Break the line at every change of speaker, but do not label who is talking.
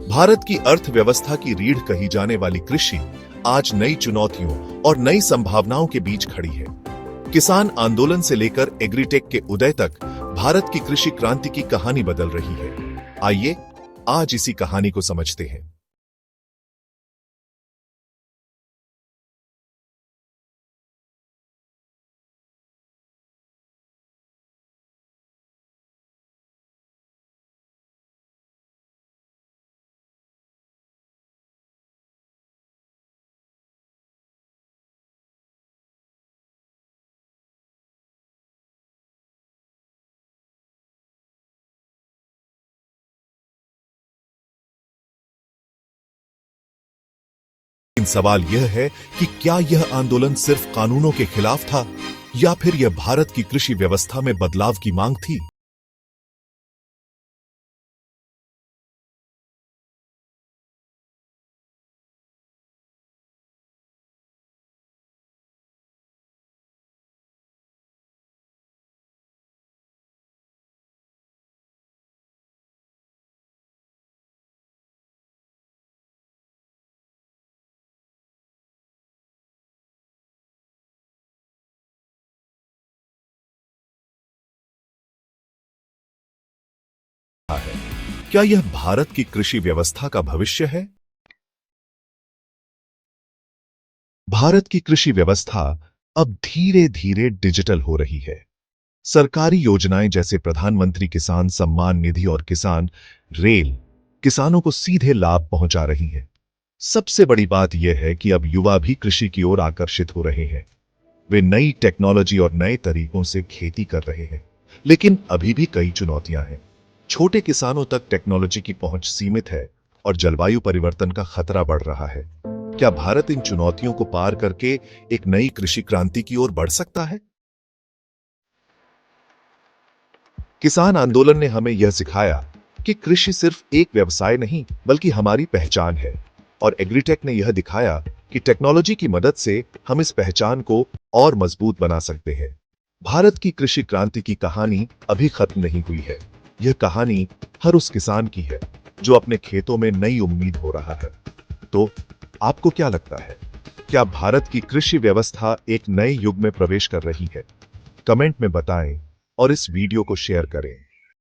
भारत की अर्थव्यवस्था की रीढ़ कही जाने वाली कृषि आज नई चुनौतियों और नई संभावनाओं के बीच खड़ी है। किसान आंदोलन से लेकर एग्रीटेक के उदय तक भारत की कृषि क्रांति की कहानी बदल रही है। आइए आज इसी कहानी को समझते हैं। लेकिन सवाल यह है कि क्या यह आंदोलन सिर्फ कानूनों के खिलाफ था या फिर यह भारत की कृषि व्यवस्था में बदलाव की मांग थी। क्या यह भारत की कृषि व्यवस्था का भविष्य है? भारत की कृषि व्यवस्था अब धीरे धीरे डिजिटल हो रही है। सरकारी योजनाएं जैसे प्रधानमंत्री किसान सम्मान निधि और किसान रेल किसानों को सीधे लाभ पहुंचा रही है। सबसे बड़ी बात यह है कि अब युवा भी कृषि की ओर आकर्षित हो रहे हैं। वे नई टेक्नोलॉजी और नए तरीकों से खेती कर रहे हैं। लेकिन अभी भी कई चुनौतियां हैं। छोटे किसानों तक टेक्नोलॉजी की पहुंच सीमित है और जलवायु परिवर्तन का खतरा बढ़ रहा है। क्या भारत इन चुनौतियों को पार करके एक नई कृषि क्रांति की ओर बढ़ सकता है? किसान आंदोलन ने हमें यह सिखाया कि कृषि सिर्फ एक व्यवसाय नहीं बल्कि हमारी पहचान है, और एग्रीटेक ने यह दिखाया कि टेक्नोलॉजी की मदद से हम इस पहचान को और मजबूत बना सकते हैं। भारत की कृषि क्रांति की कहानी अभी खत्म नहीं हुई है। यह कहानी हर उस किसान की है जो अपने खेतों में नई उम्मीद हो रहा है। तो आपको क्या लगता है, क्या भारत की कृषि व्यवस्था एक नए युग में प्रवेश कर रही है? कमेंट में बताएं और इस वीडियो को शेयर करें।